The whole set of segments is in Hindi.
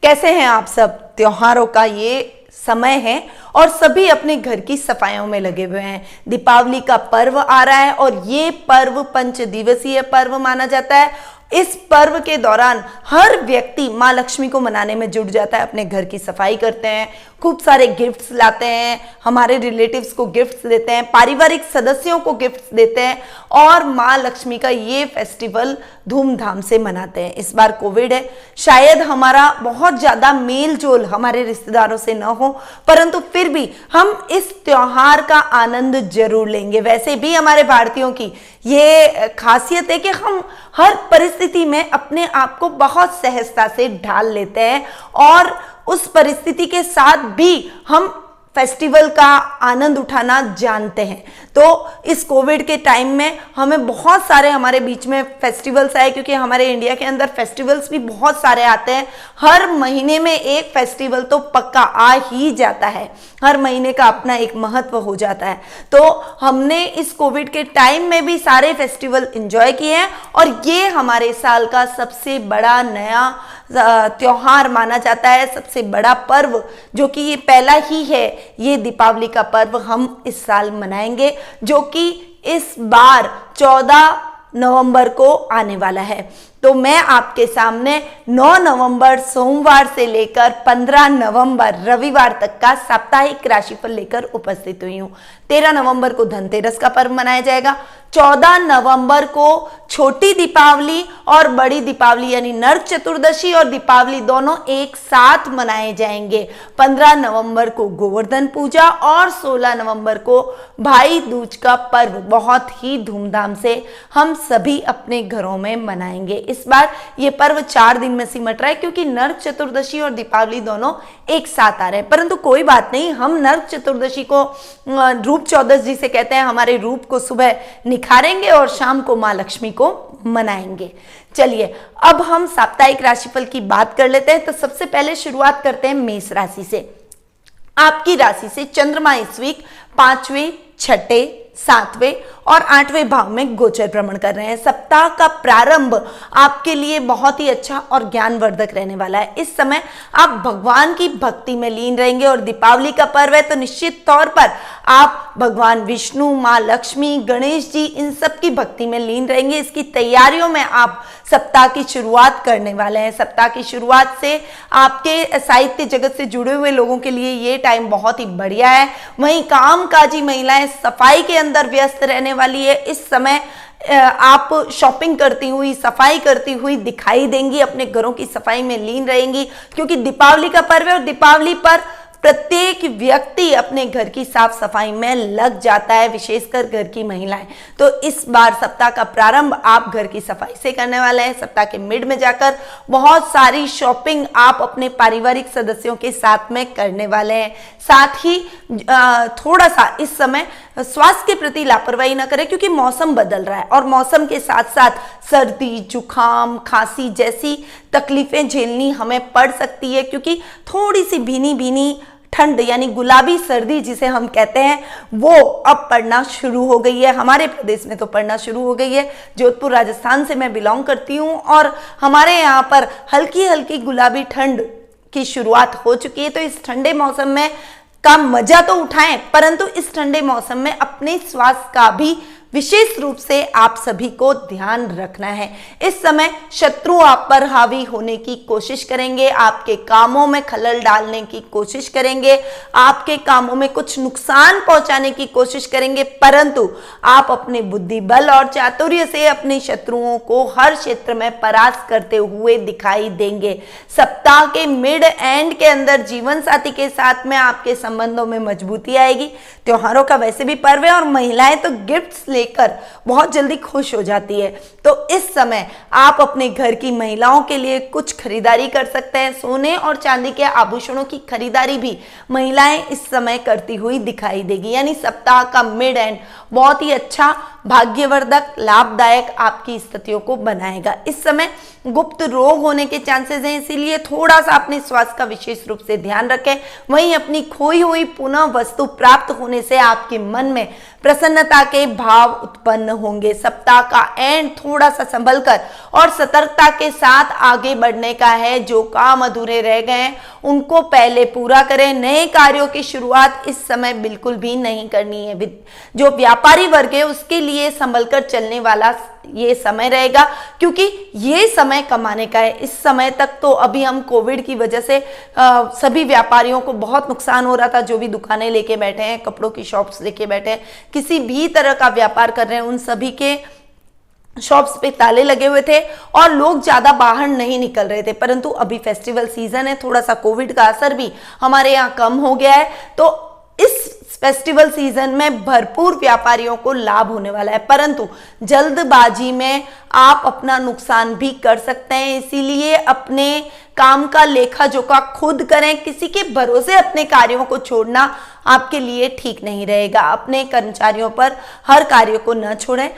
कैसे हैं आप सब। त्योहारों का ये समय है और सभी अपने घर की सफाइयों में लगे हुए हैं। दीपावली का पर्व आ रहा है और ये पर्व पंच दिवसीय पर्व माना जाता है। इस पर्व के दौरान हर व्यक्ति माँ लक्ष्मी को मनाने में जुट जाता है, अपने घर की सफाई करते हैं, खूब सारे गिफ्ट्स लाते हैं, हमारे रिलेटिव्स को गिफ्ट्स देते हैं, पारिवारिक सदस्यों को गिफ्ट्स देते हैं और माँ लक्ष्मी का ये फेस्टिवल धूमधाम से मनाते हैं। इस बार कोविड है, शायद हमारा बहुत ज्यादा मेल जोल हमारे रिश्तेदारों से न हो, परंतु फिर भी हम इस त्योहार का आनंद जरूर लेंगे। वैसे भी हमारे भारतीयों की ये खासियत है कि हम हर परिस्थिति में अपने आप को बहुत सहजता से ढाल लेते हैं और उस परिस्थिति के साथ भी हम फेस्टिवल का आनंद उठाना जानते हैं। तो इस कोविड के टाइम में हमें बहुत सारे हमारे बीच में फेस्टिवल्स आए, क्योंकि हमारे इंडिया के अंदर फेस्टिवल्स भी बहुत सारे आते हैं। हर महीने में एक फेस्टिवल तो पक्का आ ही जाता है, हर महीने का अपना एक महत्व हो जाता है। तो हमने इस कोविड के टाइम में भी सारे फेस्टिवल एंजॉय किए हैं और ये हमारे साल का सबसे बड़ा नया त्योहार माना जाता है, सबसे बड़ा पर्व जो कि ये पहला ही है। ये दीपावली का पर्व हम इस साल मनाएंगे, जो कि इस बार 14 नवंबर को आने वाला है। तो मैं आपके सामने 9 नवंबर सोमवार से लेकर 15 नवंबर रविवार तक का साप्ताहिक राशिफल लेकर उपस्थित हुई हूं। 13 नवंबर को धनतेरस का पर्व मनाया जाएगा। 14 नवंबर को छोटी दीपावली और बड़ी दीपावली यानी नरक चतुर्दशी और दीपावली दोनों एक साथ मनाए जाएंगे। 15 नवंबर को गोवर्धन पूजा और 16 नवंबर को भाई दूज का पर्व बहुत ही धूमधाम से हम सभी अपने घरों में मनाएंगे। इस बार ये पर्व 4 दिन में सिमट रहा है, क्योंकि नरक चतुर्दशी और दीपावली दोनों एक साथ आ रहे हैं। परंतु कोई बात नहीं, हम नरक चतुर्दशी को रूप चौदस जिसे कहते हैं, हमारे रूप को सुबह निखारेंगे और शाम को माँ लक्ष्मी को मनाएंगे। चलिए अब हम साप्ताहिक राशिफल की बात कर लेते हैं। तो सबसे पहले शुरुआत करते हैं मेष राशि से। आपकी राशि से चंद्रमा इस वीक 5वें, 6ठे, 7वें और 8वें भाव में गोचर भ्रमण कर रहे हैं। सप्ताह का प्रारंभ आपके लिए बहुत ही अच्छा और ज्ञानवर्धक रहने वाला है। इस समय आप भगवान की भक्ति में लीन रहेंगे और दीपावली का पर्व है तो निश्चित तौर पर आप भगवान विष्णु, माँ लक्ष्मी, गणेश जी इन सब की भक्ति में लीन रहेंगे। इसकी तैयारियों में आप सप्ताह की शुरुआत करने वाले हैं। सप्ताह की शुरुआत से आपके साहित्य जगत से जुड़े हुए लोगों के लिए ये टाइम बहुत ही बढ़िया है। वहीं कामकाजी महिलाएं सफाई के अंदर व्यस्त रहने वाली है। इस समय आप शॉपिंग करती हुई, सफाई करती हुई दिखाई देंगी, अपने घरों की सफाई में लीन रहेंगी, क्योंकि दीपावली का पर्व है और दीपावली पर प्रत्येक व्यक्ति अपने घर की साफ सफाई में लग जाता है, विशेषकर घर की महिलाएं। तो इस बार सप्ताह का प्रारंभ आप घर की सफाई से करने वाले हैं। सप्ताह के मिड में जाकर बहुत सारी शॉपिंग आप अपने पारिवारिक सदस्यों के साथ में करने वाले हैं। साथ ही थोड़ा सा इस समय स्वास्थ्य के प्रति लापरवाही ना करें, क्योंकि मौसम बदल रहा है और मौसम के साथ साथ सर्दी, जुकाम, खांसी जैसी तकलीफें झेलनी हमें पड़ सकती है, क्योंकि थोड़ी सी भीनी भीनी ठंड यानी गुलाबी सर्दी जिसे हम कहते हैं वो अब पड़ना शुरू हो गई है। हमारे प्रदेश में तो पड़ना शुरू हो गई है। जोधपुर राजस्थान से मैं बिलोंग करती हूँ और हमारे यहाँ पर हल्की हल्की गुलाबी ठंड की शुरुआत हो चुकी है। तो इस ठंडे मौसम में का मजा तो उठाएं, परंतु इस ठंडे मौसम में अपने स्वास्थ्य का भी विशेष रूप से आप सभी को ध्यान रखना है। इस समय शत्रु आप पर हावी होने की कोशिश करेंगे, आपके कामों में खलल डालने की कोशिश करेंगे, आपके कामों में कुछ नुकसान पहुंचाने की कोशिश करेंगे, परंतु आप अपने बुद्धि बल और चातुर्य से अपने शत्रुओं को हर क्षेत्र में परास्त करते हुए दिखाई देंगे। सप्ताह के मिड एंड के अंदर जीवन साथी के साथ में आपके संबंधों में मजबूती आएगी। त्योहारों का वैसे भी पर्व है और महिलाएं तो गिफ्ट्स लेकर बहुत जल्दी खुश हो जाती है। तो इस समय आप अपने घर की महिलाओं के लिए कुछ खरीदारी कर सकते हैं। सोने और चांदी के आभूषणों की खरीदारी भी महिलाएं इस समय करती हुई दिखाई देगी। यानी सप्ताह का मिड एंड बहुत ही अच्छा, भाग्यवर्धक, लाभदायक आपकी स्थितियों को बनाएगा। इस समय गुप्त रोग होने के चांसेस हैं, इसीलिए थोड़ा सा अपने स्वास्थ्य का विशेष रूप से ध्यान रखें। वहीं अपनी खोई हुई पुनः वस्तु प्राप्त होने से आपके मन में प्रसन्नता के भाव उत्पन्न होंगे। सप्ताह का एंड थोड़ा सा संभल कर और सतर्कता के साथ आगे बढ़ने का है। जो काम अधूरे रह गए हैं उनको पहले पूरा करें। नए कार्यों की शुरुआत इस समय बिल्कुल भी नहीं करनी है। जो व्यापारी वर्ग है उसके लिए संभल कर चलने वाला ये समय रहेगा, क्योंकि ये समय कमाने का है। इस समय तक तो अभी हम कोविड की वजह से सभी व्यापारियों को बहुत नुकसान हो रहा था। जो भी दुकानें लेके बैठे हैं, कपड़ों की शॉप्स लेके बैठे हैं, किसी भी तरह का व्यापार कर रहे हैं, उन सभी के शॉप्स पे ताले लगे हुए थे और लोग ज्यादा बाहर नहीं निकल रहे थे। परंतु अभी फेस्टिवल सीजन है, थोड़ा सा कोविड का असर भी हमारे यहाँ कम हो गया है, तो इस फेस्टिवल सीजन में भरपूर व्यापारियों को लाभ होने वाला है। परंतु जल्दबाजी में आप अपना नुकसान भी कर सकते हैं, इसीलिए अपने काम का लेखा जोखा खुद करें। किसी के भरोसे अपने कार्यों को छोड़ना आपके लिए ठीक नहीं रहेगा। अपने कर्मचारियों पर हर कार्य को न छोड़ें।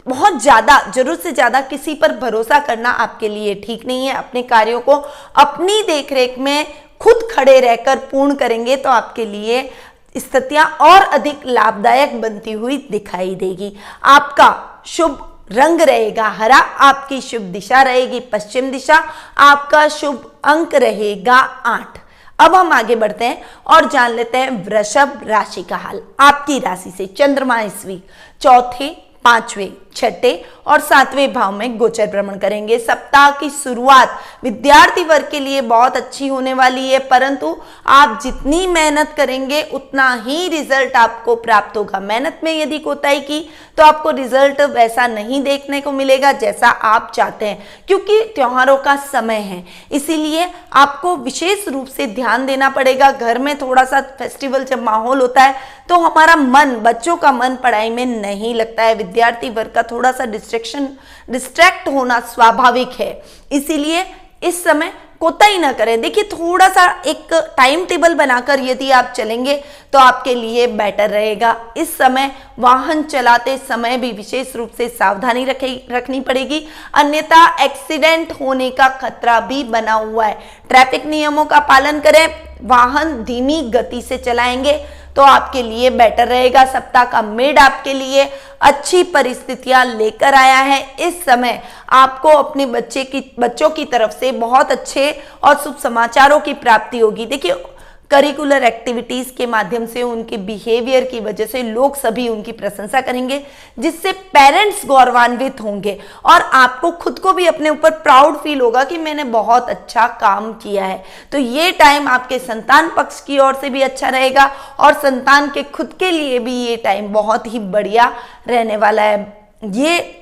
बहुत ज्यादा, जरूरत से ज्यादा किसी पर भरोसा करना आपके लिए ठीक नहीं है। अपने कार्यों को अपनी देखरेख में खुद खड़े रहकर पूर्ण करेंगे तो आपके लिए स्थितियां और अधिक लाभदायक बनती हुई दिखाई देगी। आपका शुभ रंग रहेगा हरा, आपकी शुभ दिशा रहेगी पश्चिम दिशा, आपका शुभ अंक रहेगा 8। अब हम आगे बढ़ते हैं और जान लेते हैं वृषभ राशि का हाल। आपकी राशि से चंद्रमा इस वीक चौथे, पांचवें, छठे और सातवें भाव में गोचर भ्रमण करेंगे। सप्ताह की शुरुआत विद्यार्थी वर्ग के लिए बहुत अच्छी होने वाली है, परंतु आप जितनी मेहनत करेंगे उतना ही रिजल्ट आपको प्राप्त होगा। मेहनत में यदि कोताही की तो आपको रिजल्ट वैसा नहीं देखने को मिलेगा जैसा आप चाहते हैं, क्योंकि त्योहारों का समय है, इसीलिए आपको विशेष रूप से ध्यान देना पड़ेगा। घर में थोड़ा सा फेस्टिवल जब माहौल होता है तो हमारा मन, बच्चों का मन पढ़ाई में नहीं लगता है। विद्यार्थी वर्ग का थोड़ा सा डिस्ट्रैक्ट होना स्वाभाविक है, इसीलिए इस समय कोताही ना करें। देखिए, थोड़ा सा एक टाइम टेबल बनाकर यदि आप चलेंगे तो आपके लिए बेटर रहेगा। इस समय वाहन चलाते समय भी विशेष रूप से सावधानी रखनी पड़ेगी, अन्यथा एक्सीडेंट होने का खतरा भी बना हुआ है। ट्रैफिक नियमों का पालन करें, वाहन धीमी गति से चलाएंगे तो आपके लिए बेटर रहेगा। सप्ताह का मिड आपके लिए अच्छी परिस्थितियां लेकर आया है। इस समय आपको अपने बच्चों की तरफ से बहुत अच्छे और शुभ समाचारों की प्राप्ति होगी। देखिए, करिकुलर एक्टिविटीज के माध्यम से उनके बिहेवियर की वजह से लोग सभी उनकी प्रशंसा करेंगे, जिससे पेरेंट्स गौरवान्वित होंगे और आपको खुद को भी अपने ऊपर प्राउड फील होगा कि मैंने बहुत अच्छा काम किया है। तो ये टाइम आपके संतान पक्ष की ओर से भी अच्छा रहेगा और संतान के खुद के लिए भी ये टाइम बहुत ही बढ़िया रहने वाला है। ये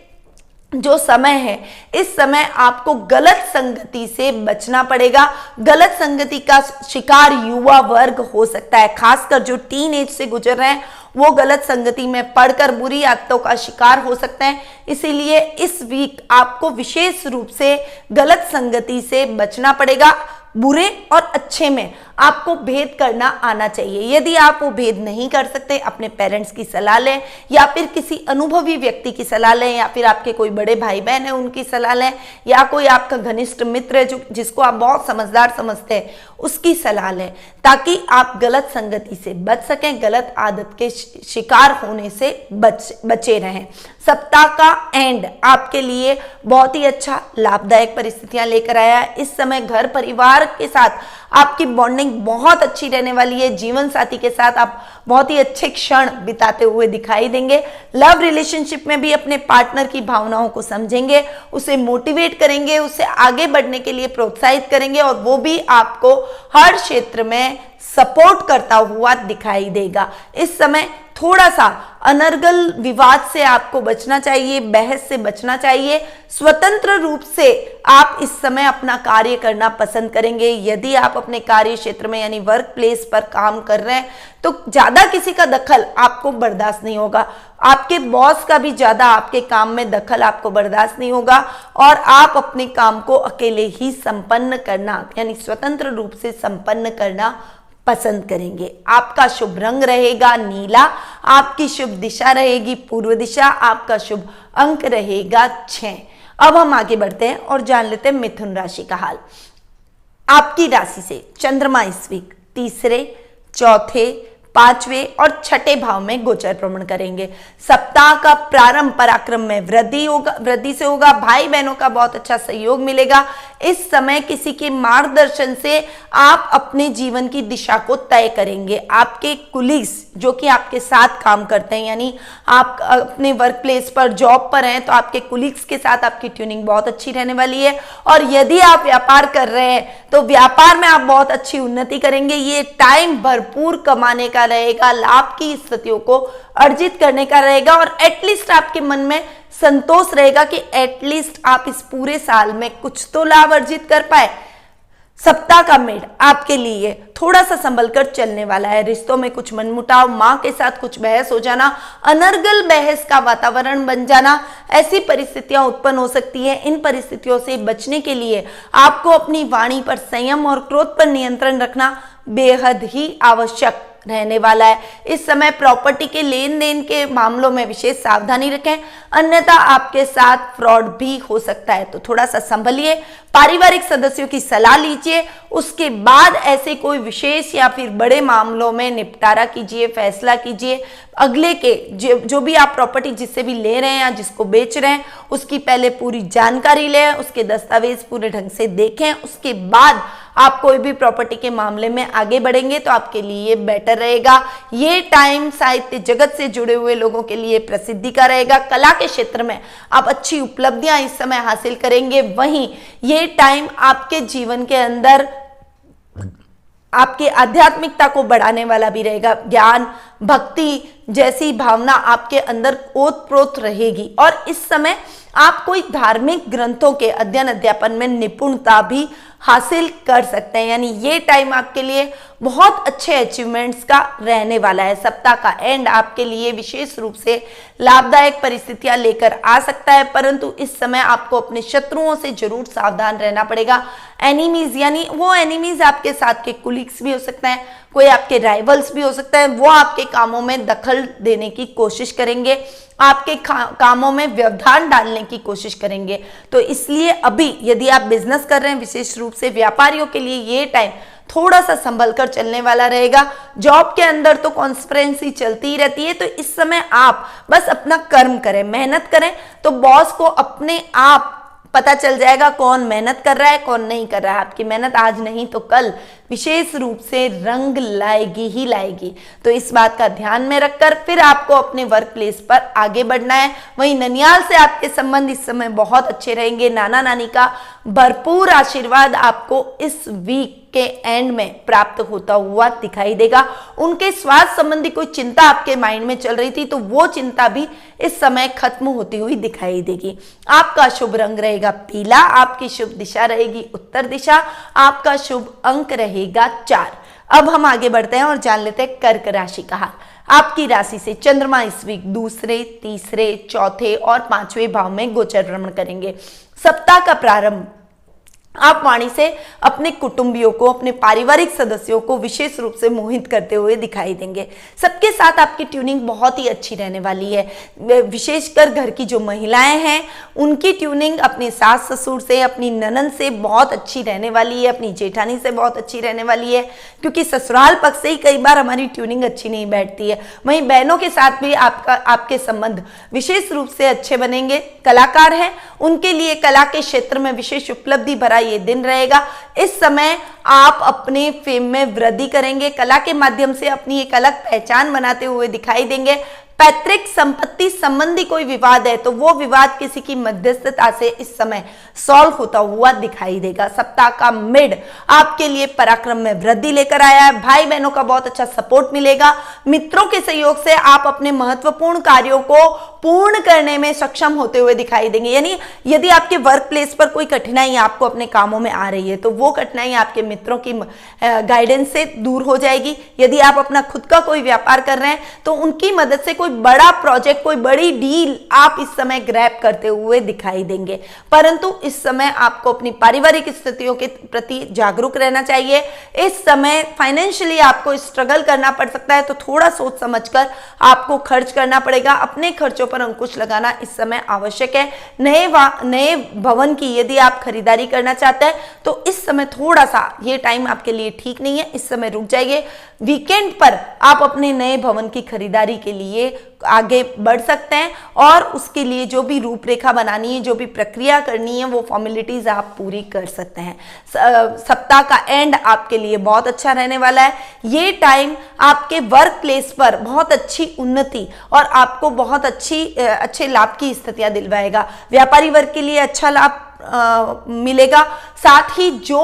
जो समय है, इस समय आपको गलत संगति से बचना पड़ेगा। गलत संगति का शिकार युवा वर्ग हो सकता है, खासकर जो टीन एज से गुजर रहे हैं वो गलत संगति में पड़कर बुरी आदतों का शिकार हो सकते हैं। इसीलिए इस वीक आपको विशेष रूप से गलत संगति से बचना पड़ेगा। बुरे और अच्छे में आपको भेद करना आना चाहिए। यदि आप वो भेद नहीं कर सकते, अपने पेरेंट्स की सलाह लें या फिर किसी अनुभवी व्यक्ति की सलाह लें, या फिर आपके कोई बड़े भाई बहन है उनकी सलाह लें, या कोई आपका घनिष्ठ मित्र है जिसको आप बहुत समझदार समझते हैं उसकी सलाह लें, ताकि आप गलत संगति से बच सकें, गलत आदत के शिकार होने से बचे रहें। सप्ताह का एंड आपके लिए बहुत ही अच्छा लाभदायक परिस्थितियां लेकर आया है। इस समय घर परिवार के साथ आपकी बॉन्डिंग बहुत अच्छी रहने वाली है। जीवन साथी के साथ आप बहुत ही अच्छे क्षण बिताते हुए दिखाई देंगे। लव रिलेशनशिप में भी अपने पार्टनर की भावनाओं को समझेंगे, उसे मोटिवेट करेंगे, उसे आगे बढ़ने के लिए प्रोत्साहित करेंगे और वो भी आपको हर क्षेत्र में सपोर्ट करता हुआ दिखाई देगा। इस समय थोड़ा सा अनर्गल विवाद से आपको बचना चाहिए, बहस से बचना चाहिए। स्वतंत्र रूप से आप इस समय अपना कार्य करना पसंद करेंगे। यदि आप अपने कार्य क्षेत्र में यानी वर्क प्लेस पर काम कर रहे हैं तो ज्यादा किसी का दखल आपको बर्दाश्त नहीं होगा। आपके बॉस का भी ज्यादा आपके काम में दखल आपको बर्दाश्त नहीं होगा और आप अपने काम को अकेले ही संपन्न करना यानी स्वतंत्र रूप से संपन्न करना पसंद करेंगे। आपका शुभ रंग रहेगा नीला, आपकी शुभ दिशा रहेगी पूर्व दिशा, आपका शुभ अंक रहेगा 6। अब हम आगे बढ़ते हैं और जान लेते हैं मिथुन राशि का हाल। आपकी राशि से चंद्रमा इस वीक तीसरे, चौथे, पांचवें और छठे भाव में गोचर भ्रमण करेंगे। सप्ताह का प्रारंभ पराक्रम में वृद्धि से होगा। भाई बहनों का बहुत अच्छा सहयोग मिलेगा। इस समय किसी के मार्गदर्शन से आप अपने जीवन की दिशा को तय करेंगे। आपके कुलीग्स जो कि आपके साथ काम करते हैं, यानी आप अपने वर्क प्लेस पर जॉब पर हैं, तो आपके कुलीग्स के साथ आपकी ट्यूनिंग बहुत अच्छी रहने वाली है। और यदि आप व्यापार कर रहे हैं तो व्यापार में आप बहुत अच्छी उन्नति करेंगे। ये टाइम भरपूर कमाने का रहेगा, लाभ की स्थितियों को अर्जित करने का रहेगा और एटलीस्ट आपके मन में संतोष रहेगा कि एटलीस्ट आप इस पूरे साल में कुछ तो लाभ अर्जित कर पाए। सप्ताह का मिड आपके लिए थोड़ा सा संभल कर चलने वाला है। रिश्तों में कुछ मनमुटाव, मां के साथ कुछ बहस हो जाना, अनर्गल बहस का वातावरण बन जाना, ऐसी परिस्थितियां उत्पन्न हो सकती है। इन परिस्थितियों से बचने के लिए आपको अपनी वाणी पर संयम और क्रोध पर नियंत्रण रखना बेहद ही आवश्यक रहने वाला है। इस समय प्रॉपर्टी के लेन देन के मामलों में विशेष सावधानी रखें, अन्यथा आपके साथ फ्रॉड भी हो सकता है, तो थोड़ा सा संभलिए। पारिवारिक सदस्यों की सलाह लीजिए, उसके बाद ऐसे कोई विशेष या फिर बड़े मामलों में निपटारा कीजिए, फैसला कीजिए। अगले के जो भी आप प्रॉपर्टी जिससे भी ले रहे हैं या जिसको बेच रहे हैं, उसकी पहले पूरी जानकारी लें, उसके दस्तावेज पूरे ढंग से देखें, उसके बाद आप कोई भी प्रॉपर्टी के मामले में आगे बढ़ेंगे तो आपके लिए बेटर रहेगा। ये टाइम साहित्य जगत से जुड़े हुए लोगों के लिए प्रसिद्धि का रहेगा। कला के क्षेत्र में आप अच्छी उपलब्धियां इस समय हासिल करेंगे। वहीं ये टाइम आपके जीवन के अंदर आपकी आध्यात्मिकता को बढ़ाने वाला भी रहेगा। ज्ञान, भक्ति जैसी भावना आपके अंदर ओतप्रोत रहेगी और इस समय आप कोई धार्मिक ग्रंथों के अध्ययन अध्यापन में निपुणता भी हासिल कर सकते हैं। यानी ये टाइम आपके लिए बहुत अच्छे अचीवमेंट्स का रहने वाला है। सप्ताह का एंड आपके लिए विशेष रूप से लाभदायक परिस्थितियां लेकर आ सकता है, परंतु इस समय आपको अपने शत्रुओं से जरूर सावधान रहना पड़ेगा। एनिमीज यानी वो एनिमीज आपके साथ के कुलीग्स भी हो सकते हैं, कोई आपके राइवल्स भी हो सकता है, वो आपके कामों में दखल देने की कोशिश करेंगे, आपके कामों में व्यवधान डालने की कोशिश करेंगे। तो इसलिए अभी यदि आप बिजनेस कर रहे हैं, विशेष रूप से व्यापारियों के लिए ये टाइम थोड़ा सा संभल कर चलने वाला रहेगा। जॉब के अंदर तो कॉन्स्पिरेंसी चलती ही रहती है, तो इस समय आप बस अपना कर्म करें, मेहनत करें, तो बॉस को अपने आप पता चल जाएगा कौन मेहनत कर रहा है, कौन नहीं कर रहा है। आपकी मेहनत आज नहीं तो कल विशेष रूप से रंग लाएगी ही लाएगी। तो इस बात का ध्यान में रखकर फिर आपको अपने वर्क प्लेस पर आगे बढ़ना है। वहीं ननियाल से आपके संबंध इस समय बहुत अच्छे रहेंगे। नाना नानी का भरपूर आशीर्वाद आपको इस वीक के एंड में प्राप्त होता हुआ दिखाई देगा। उनके स्वास्थ्य संबंधी कोई चिंता आपके माइंड में चल रही थी, तो वो चिंता भी इस समय खत्म होती हुई दिखाई देगी। आपका शुभ रंग रहेगा पीला, आपकी शुभ दिशा रहेगी उत्तर दिशा, आपका शुभ अंक रहेगा 4। अब हम आगे बढ़ते हैं और जान लेते हैं कर्क राशि का हाल। आपकी राशि से चंद्रमा इस वीक दूसरे, तीसरे, चौथे और पांचवें भाव में गोचर भ्रमण करेंगे। सप्ताह का प्रारंभ आप वाणी से अपने कुटुंबियों को, अपने पारिवारिक सदस्यों को विशेष रूप से मोहित करते हुए दिखाई देंगे। सबके साथ आपकी ट्यूनिंग बहुत ही अच्छी रहने वाली है। विशेषकर घर की जो महिलाएं हैं उनकी ट्यूनिंग अपने सास ससुर से, अपनी ननद से बहुत अच्छी रहने वाली है, अपनी जेठानी से बहुत अच्छी रहने वाली है, क्योंकि ससुराल पक्ष से ही कई बार हमारी ट्यूनिंग अच्छी नहीं बैठती है। वहीं बहनों के साथ भी आपके संबंध विशेष रूप से अच्छे बनेंगे। कलाकार हैं उनके लिए कला के क्षेत्र में विशेष उपलब्धि भरा ये दिन रहेगा। इस समय आप अपने फेम में वृद्धि करेंगे, कला के माध्यम से अपनी एक अलग पहचान बनाते हुए दिखाई देंगे। पैतृक संपत्ति संबंधी कोई विवाद है तो वो विवाद किसी की मध्यस्थता से इस समय सॉल्व होता हुआ दिखाई देगा। सप्ताह का मिड आपके लिए पराक्रम में वृद्धि लेकर आया है। भाई बहनों का बहुत अच्छा सपोर्ट मिलेगा। मित्रों के सहयोग से आप अपने महत्वपूर्ण कार्यों को पूर्ण करने में सक्षम होते हुए दिखाई देंगे। यानी यदि आपके वर्क प्लेस पर कोई कठिनाई आपको अपने कामों में आ रही है तो वो कठिनाई आपके मित्रों की गाइडेंस से दूर हो जाएगी। यदि आप अपना खुद का कोई व्यापार कर रहे हैं तो उनकी मदद से कोई बड़ा प्रोजेक्ट, कोई बड़ी डील आप इस समय ग्रैब करते हुए दिखाई देंगे। परंतु इस समय आपको अपनी पारिवारिक स्थितियों के प्रति जागरूक रहना चाहिए। इस समय फाइनेंशियली आपको स्ट्रगल करना पड़ सकता है, तो थोड़ा सोच समझकर आपको खर्च करना पड़ेगा। अपने खर्चों पर अंकुश लगाना इस समय आवश्यक है। नए भवन की यदि आप खरीदारी करना चाहते हैं तो इस समय थोड़ा सा ये टाइम आपके लिए ठीक नहीं है, इस समय रुक जाइए। वीकेंड पर आप अपने नए भवन की खरीदारी के लिए आगे बढ़ सकते हैं और उसके लिए जो भी रूपरेखा बनानी है, जो भी प्रक्रिया करनी है, वो फॉर्मेलिटीज आप पूरी कर सकते हैं। सप्ताह का एंड आपके लिए बहुत अच्छा रहने वाला है। ये टाइम आपके वर्क प्लेस पर बहुत अच्छी उन्नति और आपको बहुत अच्छे लाभ की स्थितियां दिलवाएगा। व्यापारी वर्ग के लिए अच्छा लाभ मिलेगा। साथ ही जो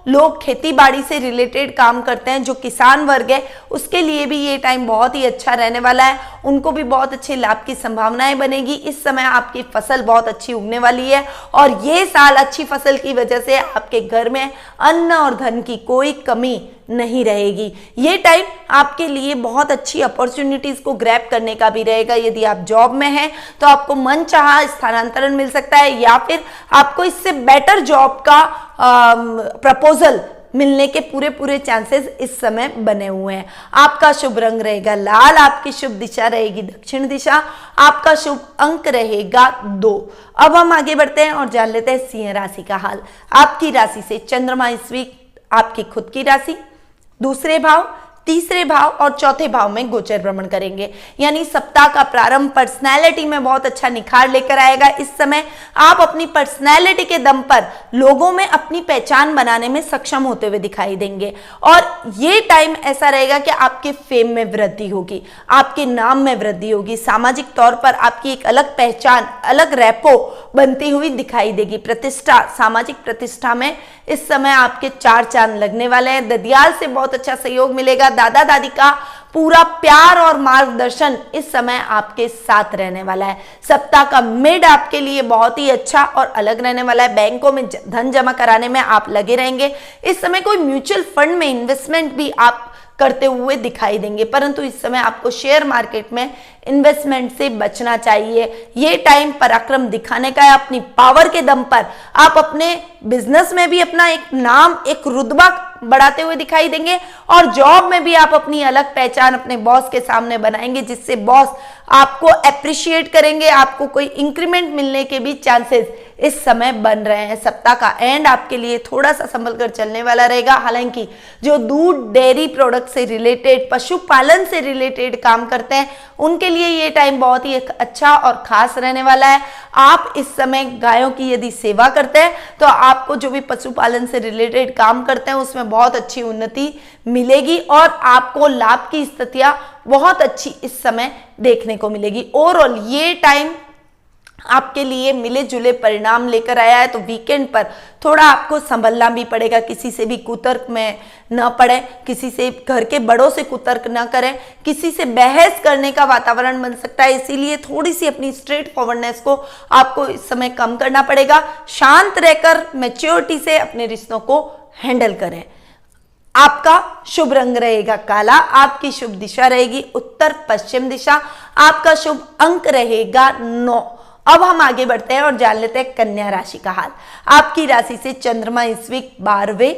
लोग खेती बाड़ी से रिलेटेड काम करते हैं, जो किसान वर्ग है, उसके लिए भी ये टाइम बहुत ही अच्छा रहने वाला है। उनको भी बहुत अच्छे लाभ की संभावनाएं बनेगी। इस समय आपकी फसल बहुत अच्छी उगने वाली है और ये साल अच्छी फसल की वजह से आपके घर में अन्न और धन की कोई कमी नहीं रहेगी। ये टाइम आपके लिए बहुत अच्छी अपॉर्चुनिटीज को ग्रैब करने का भी रहेगा। यदि आप जॉब में हैं तो आपको मनचाहा स्थानांतरण मिल सकता है या फिर आपको इससे बेटर जॉब का प्रपोजल मिलने के पूरे चांसेस इस समय बने हुए हैं। आपका शुभ रंग रहेगा लाल, आपकी शुभ दिशा रहेगी दक्षिण दिशा, आपका शुभ अंक रहेगा 2। अब हम आगे बढ़ते हैं और जान लेते हैं सिंह राशि का हाल। आपकी राशि से चंद्रमा इस वीक आपकी खुद की राशि, दूसरे भाव, तीसरे भाव और चौथे भाव में गोचर भ्रमण करेंगे। यानी सप्ताह का प्रारंभ पर्सनैलिटी में बहुत अच्छा निखार लेकर आएगा। इस समय आप अपनी पर्सनैलिटी के दम पर लोगों में अपनी पहचान बनाने में सक्षम होते हुए दिखाई देंगे और ये टाइम ऐसा रहेगा कि आपके फेम में वृद्धि होगी, आपके नाम में वृद्धि होगी। सामाजिक तौर पर आपकी एक अलग पहचान, अलग रैपो बनती हुई दिखाई देगी। प्रतिष्ठा, सामाजिक प्रतिष्ठा में इस समय आपके 4 चांद लगने वाले हैं। ददियाल से बहुत अच्छा सहयोग मिलेगा। दादा दादी का पूरा प्यार और मार्गदर्शन इस समय आपके साथ रहने वाला है। सप्ताह का मिड आपके लिए बहुत ही अच्छा और अलग रहने वाला है। बैंकों में धन जमा कराने में आप लगे रहेंगे। इस समय कोई म्यूचुअल फंड में इन्वेस्टमेंट भी आप करते हुए दिखाई देंगे, परंतु इस समय आपको शेयर मार्केट में इन्वेस्टमेंट से बचना चाहिए। ये टाइम पराक्रम दिखाने का है। अपनी पावर के दम पर आप अपने बिजनेस में भी अपना एक नाम, एक रुतबा बढ़ाते हुए दिखाई देंगे और जॉब में भी आप अपनी अलग पहचान अपने बॉस के सामने बनाएंगे, जिससे बॉस आपको अप्रिशिएट करेंगे। आपको कोई इंक्रीमेंट मिलने के भी चांसेस इस समय बन रहे हैं। सप्ताह का एंड आपके लिए थोड़ा सा संभल कर चलने वाला रहेगा। हालांकि जो दूध, डेयरी प्रोडक्ट से रिलेटेड, पशुपालन से रिलेटेड काम करते हैं, उनके लिए ये टाइम बहुत ही अच्छा और खास रहने वाला है। आप इस समय गायों की यदि सेवा करते हैं तो आपको जो भी पशुपालन से रिलेटेड काम करते हैं उसमें बहुत अच्छी उन्नति मिलेगी और आपको लाभ की स्थितियां बहुत अच्छी इस समय देखने को मिलेगी। ओवरऑल ये टाइम आपके लिए मिले जुले परिणाम लेकर आया है। तो वीकेंड पर थोड़ा आपको संभलना भी पड़ेगा। किसी से भी कुतर्क में न पड़े, किसी से, घर के बड़ों से कुतर्क न करें, किसी से बहस करने का वातावरण बन सकता है। इसीलिए थोड़ी सी अपनी स्ट्रेट फॉरवर्डनेस को आपको इस समय कम करना पड़ेगा। शांत रहकर मैच्योरिटी से अपने रिश्तों को हैंडल करें। आपका शुभ रंग रहेगा काला, आपकी शुभ दिशा रहेगी उत्तर पश्चिम दिशा, आपका शुभ अंक रहेगा 9। अब हम आगे बढ़ते हैं और जान लेते हैं कन्या राशि का हाल। आपकी राशि से चंद्रमा इस वीक 12वें,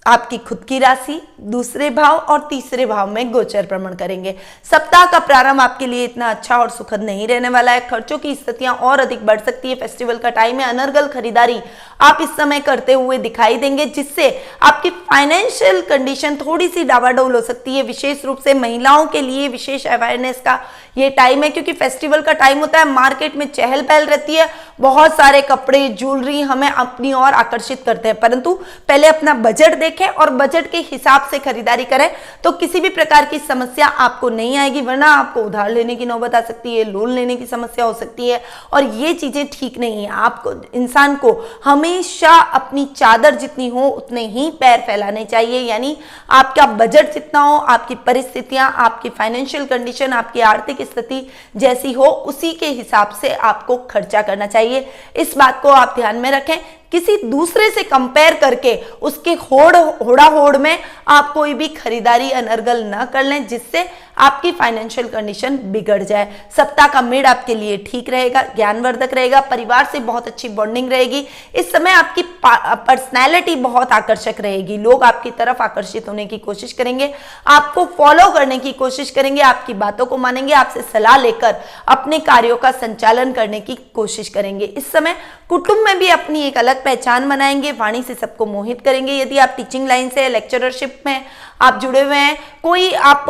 आपकी खुद की राशि, दूसरे भाव और तीसरे भाव में गोचर भ्रमण करेंगे। सप्ताह का प्रारंभ आपके लिए इतना अच्छा और सुखद नहीं रहने वाला है। खर्चों की स्थितियां और अधिक बढ़ सकती है। फेस्टिवल का टाइम है। अनर्गल खरीदारी आप इस समय करते हुए दिखाई देंगे, जिससे आपकी फाइनेंशियल कंडीशन थोड़ी सी डावाडोल हो सकती है। विशेष रूप से महिलाओं के लिए विशेष अवेयरनेस का ये टाइम है, क्योंकि फेस्टिवल का टाइम होता है। मार्केट में चहल पहल रहती है, बहुत सारे कपड़े, ज्वेलरी हमें अपनी ओर आकर्षित करते हैं, परंतु पहले अपना बजट देखें और बजट के हिसाब से खरीदारी करें तो किसी भी प्रकार की समस्या आपको नहीं आएगी। वरना आपको उधार लेने की नौबत आ सकती है, लोन लेने की समस्या हो सकती है और ये चीजें ठीक नहीं है। आपको, इंसान को हमेशा अपनी चादर जितनी हो उतने ही पैर फैलाने चाहिए। यानी आपका बजट जितना हो, आपकी परिस्थितियां, आपकी फाइनेंशियल कंडीशन, आपकी आर्थिक स्थिति जैसी हो, उसी के हिसाब से आपको खर्चा करना चाहिए। इस बात को आप ध्यान में रखें। किसी दूसरे से कंपेयर करके उसके होड़ा होड़ में आप कोई भी खरीदारी अनर्गल न कर लें, जिससे आपकी फाइनेंशियल कंडीशन बिगड़ जाए। सप्ताह का मिड आपके लिए ठीक रहेगा, ज्ञानवर्धक रहेगा, परिवार से बहुत अच्छी बॉन्डिंग रहेगी। इस समय आपकी पर्सनैलिटी बहुत आकर्षक रहेगी, लोग आपकी तरफ आकर्षित होने की कोशिश करेंगे, आपको फॉलो करने की कोशिश करेंगे, आपकी बातों को मानेंगे, आपसे सलाह लेकर अपने कार्यों का संचालन करने की कोशिश करेंगे। इस समय कुटुंब में भी अपनी एक अलग पहचान बनाएंगे, वाणी से सबको मोहित करेंगे। यदि आप टीचिंग लाइन से, लेक्चररशिप में आप जुड़े हुए हैं, कोई आप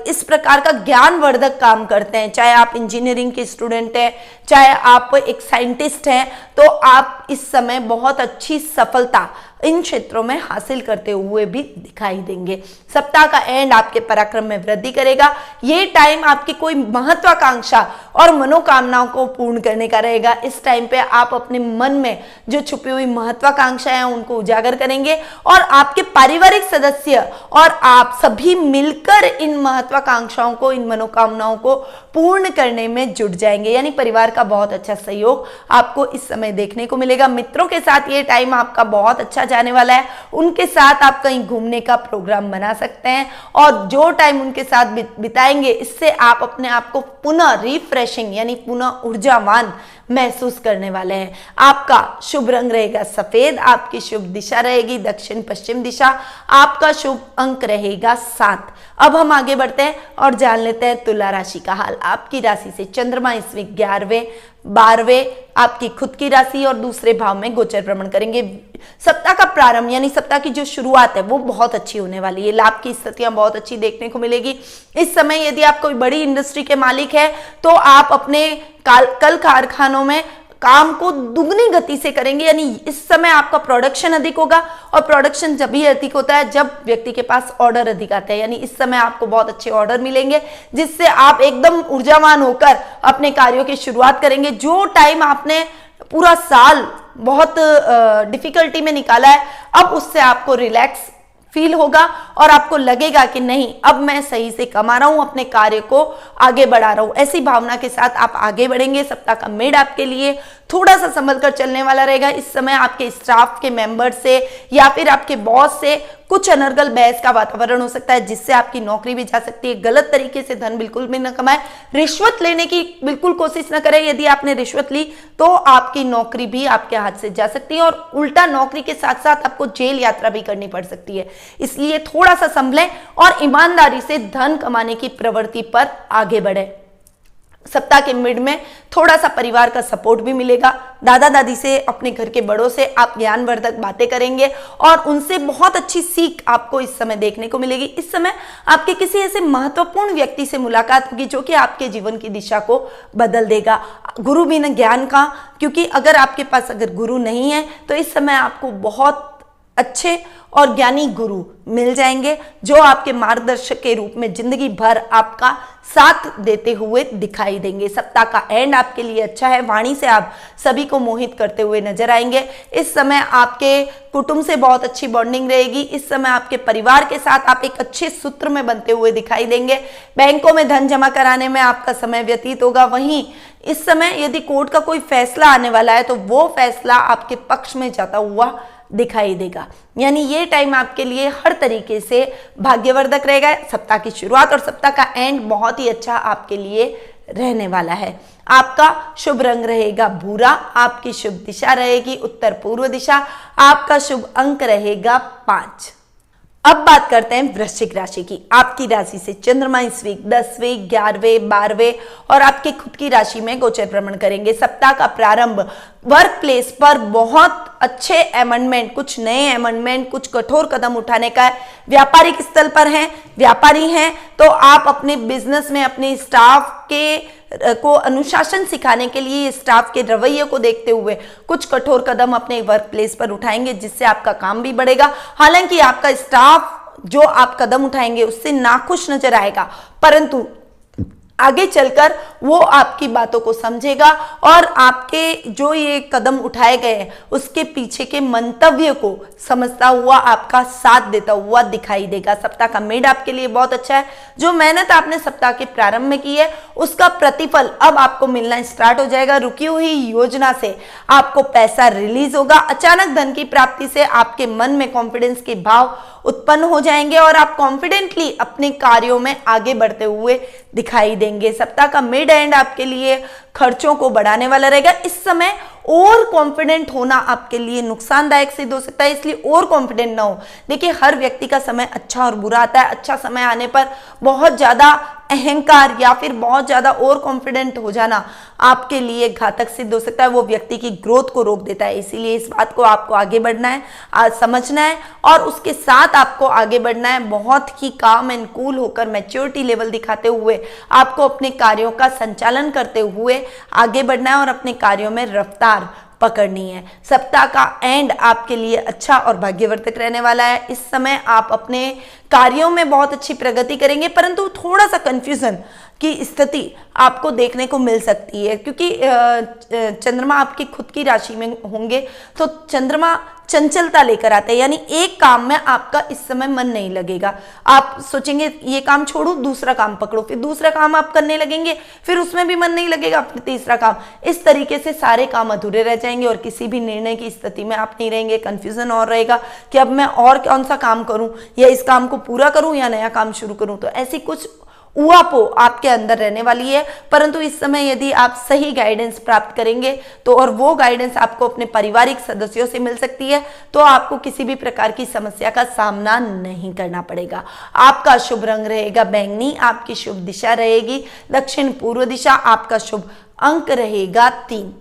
इस प्रकार का ज्ञानवर्धक काम करते हैं, चाहे आप इंजीनियरिंग के स्टूडेंट हैं, चाहे आप एक साइंटिस्ट हैं, तो आप इस समय बहुत अच्छी सफलता इन क्षेत्रों में हासिल करते हुए भी दिखाई देंगे। सप्ताह का एंड आपके पराक्रम में वृद्धि करेगा। ये टाइम आपकी कोई महत्वाकांक्षा और मनोकामनाओं को पूर्ण करने का रहेगा। इस टाइम पे आप अपने मन में जो छुपी हुई महत्वाकांक्षाएं हैं उनको उजागर करेंगे और आपके पारिवारिक सदस्य और आप सभी मिलकर इन महत्वाकांक्षाओं को, इन मनोकामनाओं को पूर्ण करने में जुट जाएंगे। यानी परिवार का बहुत अच्छा सहयोग आपको इस समय देखने को मिलेगा। मित्रों के साथ ये टाइम आपका बहुत अच्छा जाने वाला है, उनके साथ आप कहीं घूमने का प्रोग्राम बना सकते हैं और जो टाइम उनके साथ बिताएंगे इससे आप अपने आप को पुनः रिफ्रेशिंग यानी पुनः ऊर्जावान महसूस करने वाले हैं। आपका शुभ रंग रहेगा सफेद, आपकी शुभ दिशा रहेगी दक्षिण पश्चिम दिशा, आपका शुभ अंक रहेगा 7। अब हम आगे बढ़ते हैं और जान लेते हैं तुला राशि का हाल। आपकी राशि से चंद्रमा इस वीक 11वें 12वें आपकी खुद की राशि और दूसरे भाव में गोचर भ्रमण करेंगे। सप्ताह का प्रारंभ यानी सप्ताह की जो शुरुआत है वो बहुत अच्छी होने वाली है, लाभ की स्थितियां बहुत अच्छी देखने को मिलेगी। इस समय यदि आप कोई बड़ी इंडस्ट्री के मालिक है तो आप अपने कल कारखानों में काम को दुगनी गति से करेंगे, यानी इस समय आपका प्रोडक्शन अधिक होगा और प्रोडक्शन जब भी अधिक होता है जब व्यक्ति के पास ऑर्डर अधिक आते हैं, यानी इस समय आपको बहुत अच्छे ऑर्डर मिलेंगे जिससे आप एकदम ऊर्जावान होकर अपने कार्यों की शुरुआत करेंगे। जो टाइम आपने पूरा साल बहुत डिफिकल्टी में निकाला है अब उससे आपको रिलैक्स फील होगा और आपको लगेगा कि नहीं अब मैं सही से कमा रहा हूं, अपने कार्य को आगे बढ़ा रहा हूं। ऐसी भावना के साथ आप आगे बढ़ेंगे। सप्ताह का मिड आपके लिए थोड़ा सा संभल कर चलने वाला रहेगा। इस समय आपके स्टाफ के मेंबर से या फिर आपके बॉस से कुछ अनर्गल बहस का वातावरण हो सकता है जिससे आपकी नौकरी भी जा सकती है। गलत तरीके से धन बिल्कुल भी न कमाएं, रिश्वत लेने की बिल्कुल कोशिश न करें। यदि आपने रिश्वत ली तो आपकी नौकरी भी आपके हाथ से जा सकती है और उल्टा नौकरी के साथ साथ आपको जेल यात्रा भी करनी पड़ सकती है। इसलिए थोड़ा सा संभलें और ईमानदारी से धन कमाने की प्रवृत्ति पर आगे बढ़े। सप्ताह के मिड में थोड़ा सा परिवार का सपोर्ट भी मिलेगा। दादा दादी से, अपने घर के बड़ों से आप ज्ञानवर्धक बातें करेंगे और उनसे बहुत अच्छी सीख आपको इस समय देखने को मिलेगी। इस समय आपके किसी ऐसे महत्वपूर्ण व्यक्ति से मुलाकात होगी जो कि आपके जीवन की दिशा को बदल देगा। गुरु बिना ज्ञान का, क्योंकि अगर आपके पास अगर गुरु नहीं है तो इस समय आपको बहुत अच्छे और ज्ञानी गुरु मिल जाएंगे जो आपके मार्गदर्शक के रूप में जिंदगी भर आपका साथ देते हुए दिखाई देंगे। सप्ताह का एंड आपके लिए अच्छा है, वाणी से आप सभी को मोहित करते हुए नजर आएंगे। इस समय आपके कुटुंब से बहुत अच्छी बॉन्डिंग रहेगी। इस समय आपके परिवार के साथ आप एक अच्छे सूत्र में बनते हुए दिखाई देंगे। बैंकों में धन जमा कराने में आपका समय व्यतीत होगा। वहीं इस समय यदि कोर्ट का कोई फैसला आने वाला है तो वो फैसला आपके पक्ष में जाता हुआ दिखाई देगा। यानी ये टाइम आपके लिए हर तरीके से भाग्यवर्धक रहेगा। सप्ताह की शुरुआत और सप्ताह का एंड बहुत ही अच्छा आपके लिए रहने वाला है। आपका शुभ रंग रहेगा भूरा, आपकी शुभ दिशा रहेगी उत्तर पूर्व दिशा, आपका शुभ अंक रहेगा 5। अब बात करते हैं वृश्चिक राशि की। आपकी राशि से चंद्रमा इस वीक 10वें 11वें 12वें और आपके खुद की राशि में गोचर भ्रमण करेंगे। सप्ताह का प्रारंभ वर्क प्लेस पर बहुत अच्छे अमेंडमेंट, कुछ नए अमेंडमेंट, कुछ कठोर कदम उठाने का है। व्यापारिक स्थल पर हैं, व्यापारी हैं तो आप अपने बिजनेस में अपने स्टाफ को अनुशासन सिखाने के लिए स्टाफ के रवैये को देखते हुए कुछ कठोर कदम अपने वर्क प्लेस पर उठाएंगे जिससे आपका काम भी बढ़ेगा। हालांकि आपका स्टाफ जो आप कदम उठाएंगे उससे नाखुश नजर आएगा, परंतु आगे चलकर वो आपकी बातों को समझेगा और आपके जो ये कदम उठाए गए हैं उसके पीछे के मंतव्य को समझता हुआ आपका साथ देता हुआ दिखाई देगा। सप्ताह का मिड आपके लिए बहुत अच्छा है। जो मेहनत आपने सप्ताह के प्रारंभ में की है उसका प्रतिफल अब आपको मिलना स्टार्ट हो जाएगा। रुकी हुई योजना से आपको पैसा रिलीज होगा। अचानक धन की प्राप्ति से आपके मन में कॉन्फिडेंस के भाव उत्पन्न हो जाएंगे और आप कॉन्फिडेंटली अपने कार्यों में आगे बढ़ते हुए दिखाई देंगे। सप्ताह का मिड एंड आपके लिए खर्चों को बढ़ाने वाला रहेगा। इस समय और कॉन्फिडेंट होना आपके लिए नुकसानदायक सिद्ध हो सकता है, इसलिए और कॉन्फिडेंट ना हो। देखिए, हर व्यक्ति का समय अच्छा और बुरा आता है। अच्छा समय आने पर बहुत ज्यादा अहंकार या फिर बहुत ज्यादा और कॉन्फिडेंट हो जाना आपके लिए घातक सिद्ध हो सकता है। वो व्यक्ति की ग्रोथ को रोक देता है। इसीलिए इस बात को आपको आगे बढ़ना है, समझना है और उसके साथ आपको आगे बढ़ना है। बहुत ही काम एंड कूल होकर मैच्योरिटी लेवल दिखाते हुए आपको अपने कार्यों का संचालन करते हुए आगे बढ़ना है और अपने कार्यों में रफ्तार पकड़नी है। सप्ताह का एंड आपके लिए अच्छा और भाग्यवर्धक रहने वाला है। इस समय आप अपने कार्यों में बहुत अच्छी प्रगति करेंगे, परंतु थोड़ा सा कंफ्यूजन की स्थिति आपको देखने को मिल सकती है क्योंकि चंद्रमा आपकी खुद की राशि में होंगे तो चंद्रमा चंचलता लेकर आते हैं, यानी एक काम में आपका इस समय मन नहीं लगेगा। आप सोचेंगे ये काम छोड़ो, दूसरा काम पकड़ो, फिर दूसरा काम आप करने लगेंगे, फिर उसमें भी मन नहीं लगेगा, फिर तीसरा काम। इस तरीके से सारे काम अधूरे रह जाएंगे और किसी भी निर्णय की स्थिति में आप नहीं रहेंगे। कंफ्यूजन और रहेगा कि अब मैं और कौन सा काम करूं, या इस काम को पूरा करूं या नया काम शुरू करूं। तो ऐसी कुछ उआपो आपके अंदर रहने वाली है। परंतु इस समय यदि आप सही गाइडेंस प्राप्त करेंगे तो, और वो गाइडेंस आपको अपने पारिवारिक सदस्यों से मिल सकती है, तो आपको किसी भी प्रकार की समस्या का सामना नहीं करना पड़ेगा। आपका शुभ रंग रहेगा बैंगनी, आपकी शुभ दिशा रहेगी दक्षिण पूर्व दिशा, आपका शुभ अंक रहेगा 3।